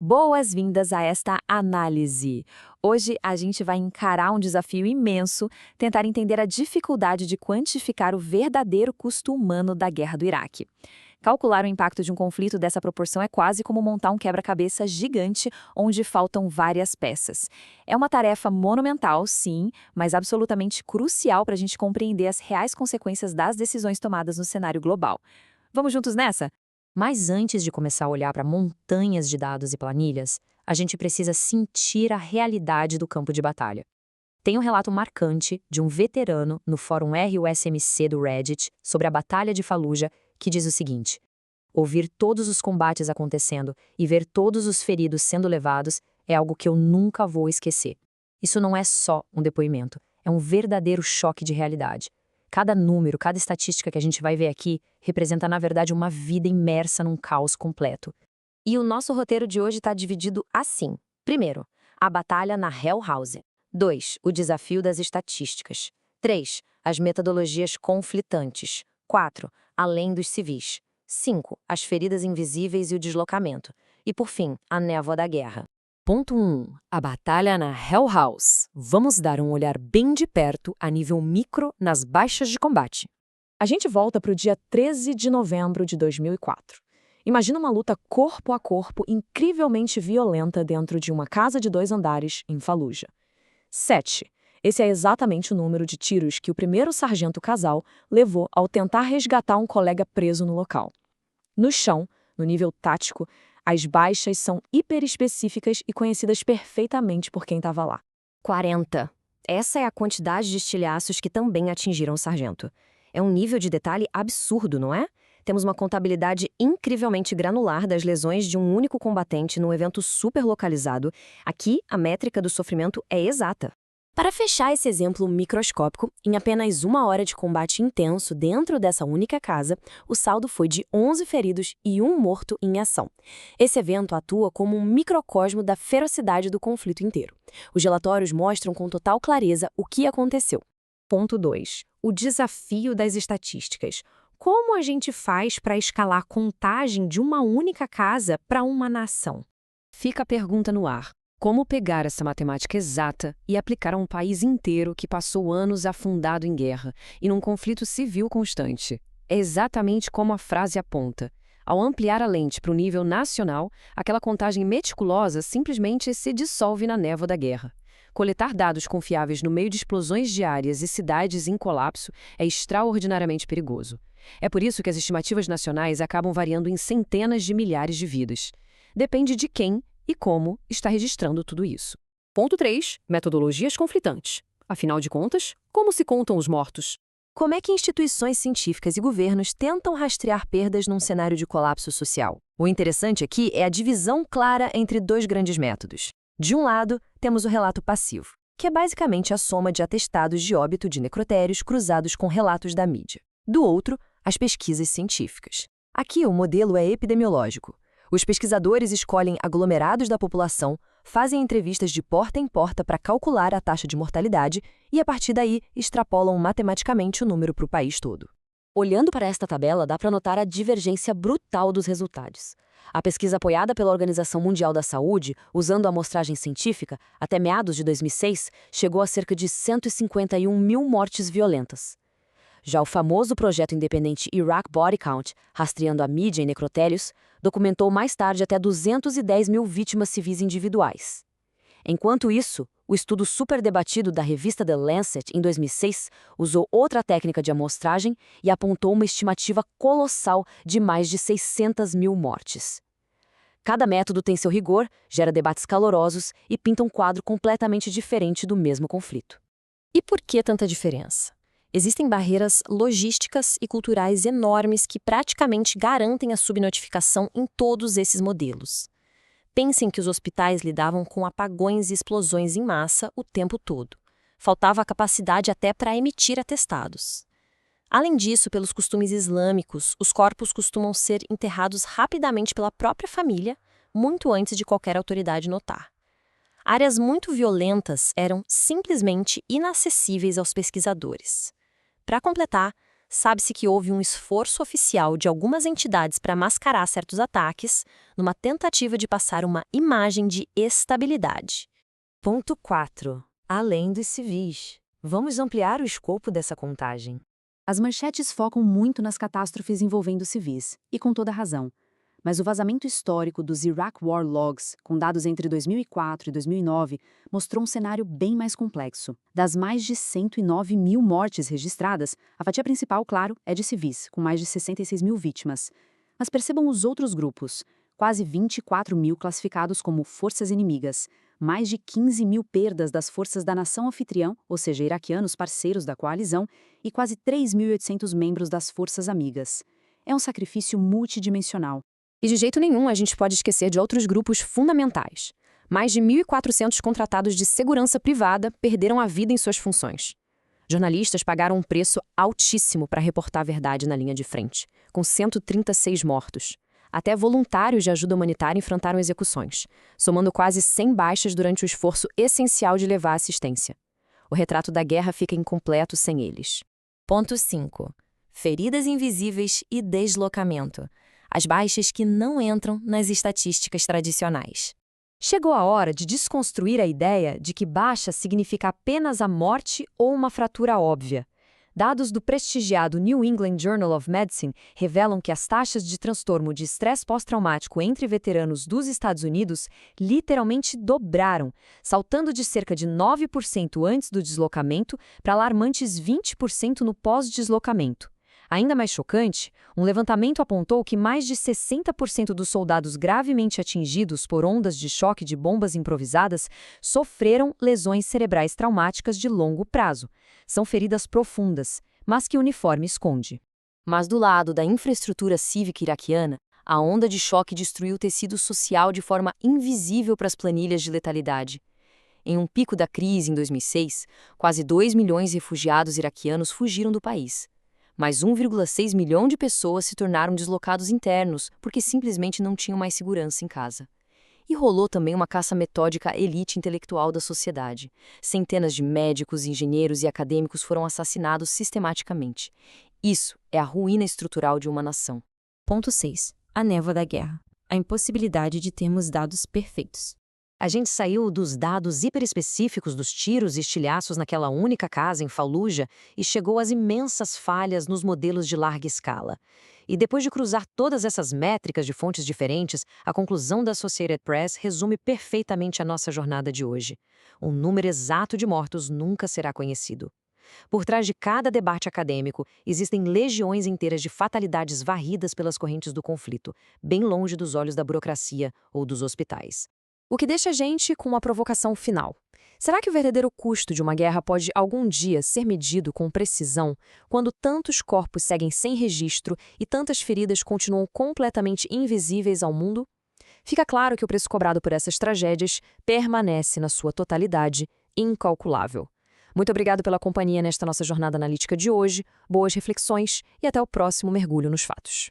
Boas-vindas a esta análise. Hoje a gente vai encarar um desafio imenso, tentar entender a dificuldade de quantificar o verdadeiro custo humano da guerra do Iraque. Calcular o impacto de um conflito dessa proporção é quase como montar um quebra-cabeça gigante onde faltam várias peças. É uma tarefa monumental, sim, mas absolutamente crucial para a gente compreender as reais consequências das decisões tomadas no cenário global. Vamos juntos nessa? Mas antes de começar a olhar para montanhas de dados e planilhas, a gente precisa sentir a realidade do campo de batalha. Tem um relato marcante de um veterano no fórum RUSMC do Reddit sobre a Batalha de Fallujah que diz o seguinte: ouvir todos os combates acontecendo e ver todos os feridos sendo levados é algo que eu nunca vou esquecer. Isso não é só um depoimento, é um verdadeiro choque de realidade. Cada número, cada estatística que a gente vai ver aqui representa, na verdade, uma vida imersa num caos completo. E o nosso roteiro de hoje está dividido assim. Primeiro, a batalha na Hell House. 2, o desafio das estatísticas. 3, as metodologias conflitantes. 4, além dos civis. 5, as feridas invisíveis e o deslocamento. E, por fim, a névoa da guerra. Ponto 1. A batalha na Hell House. Vamos dar um olhar bem de perto, a nível micro, nas baixas de combate. A gente volta para o dia 13 de novembro de 2004. Imagina uma luta corpo a corpo incrivelmente violenta dentro de uma casa de 2 andares em Fallujah. 7. Esse é exatamente o número de tiros que o primeiro sargento Casal levou ao tentar resgatar um colega preso no local. No chão, no nível tático, as baixas são hiperespecíficas e conhecidas perfeitamente por quem estava lá. 40. Essa é a quantidade de estilhaços que também atingiram o sargento. É um nível de detalhe absurdo, não é? Temos uma contabilidade incrivelmente granular das lesões de um único combatente num evento super localizado. Aqui, a métrica do sofrimento é exata. Para fechar esse exemplo microscópico, em apenas 1 hora de combate intenso dentro dessa única casa, o saldo foi de 11 feridos e 1 morto em ação. Esse evento atua como um microcosmo da ferocidade do conflito inteiro. Os relatórios mostram com total clareza o que aconteceu. Ponto 2. O desafio das estatísticas. Como a gente faz para escalar a contagem de uma única casa para uma nação? Fica a pergunta no ar. Como pegar essa matemática exata e aplicar a um país inteiro que passou anos afundado em guerra e num conflito civil constante? É exatamente como a frase aponta. Ao ampliar a lente para o nível nacional, aquela contagem meticulosa simplesmente se dissolve na névoa da guerra. Coletar dados confiáveis no meio de explosões diárias e cidades em colapso é extraordinariamente perigoso. É por isso que as estimativas nacionais acabam variando em centenas de milhares de vidas. Depende de quem e como está registrando tudo isso. Ponto 3. Metodologias conflitantes. Afinal de contas, como se contam os mortos? Como é que instituições científicas e governos tentam rastrear perdas num cenário de colapso social? O interessante aqui é a divisão clara entre 2 grandes métodos. De um lado, temos o relato passivo, que é basicamente a soma de atestados de óbito de necrotérios cruzados com relatos da mídia. Do outro, as pesquisas científicas. Aqui o modelo é epidemiológico. Os pesquisadores escolhem aglomerados da população, fazem entrevistas de porta em porta para calcular a taxa de mortalidade e, a partir daí, extrapolam matematicamente o número para o país todo. Olhando para esta tabela, dá para notar a divergência brutal dos resultados. A pesquisa apoiada pela Organização Mundial da Saúde, usando a amostragem científica, até meados de 2006, chegou a cerca de 151 mil mortes violentas. Já o famoso projeto independente Iraq Body Count, rastreando a mídia em necrotérios, documentou mais tarde até 210 mil vítimas civis individuais. Enquanto isso, o estudo super debatido da revista The Lancet, em 2006, usou outra técnica de amostragem e apontou uma estimativa colossal de mais de 600 mil mortes. Cada método tem seu rigor, gera debates calorosos e pinta um quadro completamente diferente do mesmo conflito. E por que tanta diferença? Existem barreiras logísticas e culturais enormes que praticamente garantem a subnotificação em todos esses modelos. Pensem que os hospitais lidavam com apagões e explosões em massa o tempo todo. Faltava a capacidade até para emitir atestados. Além disso, pelos costumes islâmicos, os corpos costumam ser enterrados rapidamente pela própria família, muito antes de qualquer autoridade notar. Áreas muito violentas eram simplesmente inacessíveis aos pesquisadores. Para completar, sabe-se que houve um esforço oficial de algumas entidades para mascarar certos ataques, numa tentativa de passar uma imagem de estabilidade. Ponto 4. Além dos civis. Vamos ampliar o escopo dessa contagem. As manchetes focam muito nas catástrofes envolvendo civis, e com toda razão. Mas o vazamento histórico dos Iraq War Logs, com dados entre 2004 e 2009, mostrou um cenário bem mais complexo. Das mais de 109 mil mortes registradas, a fatia principal, claro, é de civis, com mais de 66 mil vítimas. Mas percebam os outros grupos. Quase 24 mil classificados como forças inimigas, mais de 15 mil perdas das forças da nação anfitriã, ou seja, iraquianos parceiros da coalizão, e quase 3.800 membros das forças amigas. É um sacrifício multidimensional. E de jeito nenhum a gente pode esquecer de outros grupos fundamentais. Mais de 1.400 contratados de segurança privada perderam a vida em suas funções. Jornalistas pagaram um preço altíssimo para reportar a verdade na linha de frente, com 136 mortos. Até voluntários de ajuda humanitária enfrentaram execuções, somando quase 100 baixas durante o esforço essencial de levar assistência. O retrato da guerra fica incompleto sem eles. Ponto 5. Feridas invisíveis e deslocamento. As baixas que não entram nas estatísticas tradicionais. Chegou a hora de desconstruir a ideia de que baixa significa apenas a morte ou uma fratura óbvia. Dados do prestigiado New England Journal of Medicine revelam que as taxas de transtorno de estresse pós-traumático entre veteranos dos Estados Unidos literalmente dobraram, saltando de cerca de 9% antes do deslocamento para alarmantes 20% no pós-deslocamento. Ainda mais chocante, um levantamento apontou que mais de 60% dos soldados gravemente atingidos por ondas de choque de bombas improvisadas sofreram lesões cerebrais traumáticas de longo prazo. São feridas profundas, mas que o uniforme esconde. Mas do lado da infraestrutura cívica iraquiana, a onda de choque destruiu o tecido social de forma invisível para as planilhas de letalidade. Em um pico da crise em 2006, quase 2 milhões de refugiados iraquianos fugiram do país. Mas 1,6 milhão de pessoas se tornaram deslocados internos porque simplesmente não tinham mais segurança em casa. E rolou também uma caça metódica à elite intelectual da sociedade. Centenas de médicos, engenheiros e acadêmicos foram assassinados sistematicamente. Isso é a ruína estrutural de uma nação. Ponto 6. A névoa da guerra. A impossibilidade de termos dados perfeitos. A gente saiu dos dados hiperespecíficos dos tiros e estilhaços naquela única casa em Fallujah e chegou às imensas falhas nos modelos de larga escala. E depois de cruzar todas essas métricas de fontes diferentes, a conclusão da Associated Press resume perfeitamente a nossa jornada de hoje. O número exato de mortos nunca será conhecido. Por trás de cada debate acadêmico, existem legiões inteiras de fatalidades varridas pelas correntes do conflito, bem longe dos olhos da burocracia ou dos hospitais. O que deixa a gente com uma provocação final. Será que o verdadeiro custo de uma guerra pode algum dia ser medido com precisão quando tantos corpos seguem sem registro e tantas feridas continuam completamente invisíveis ao mundo? Fica claro que o preço cobrado por essas tragédias permanece na sua totalidade incalculável. Muito obrigado pela companhia nesta nossa jornada analítica de hoje, boas reflexões e até o próximo mergulho nos fatos.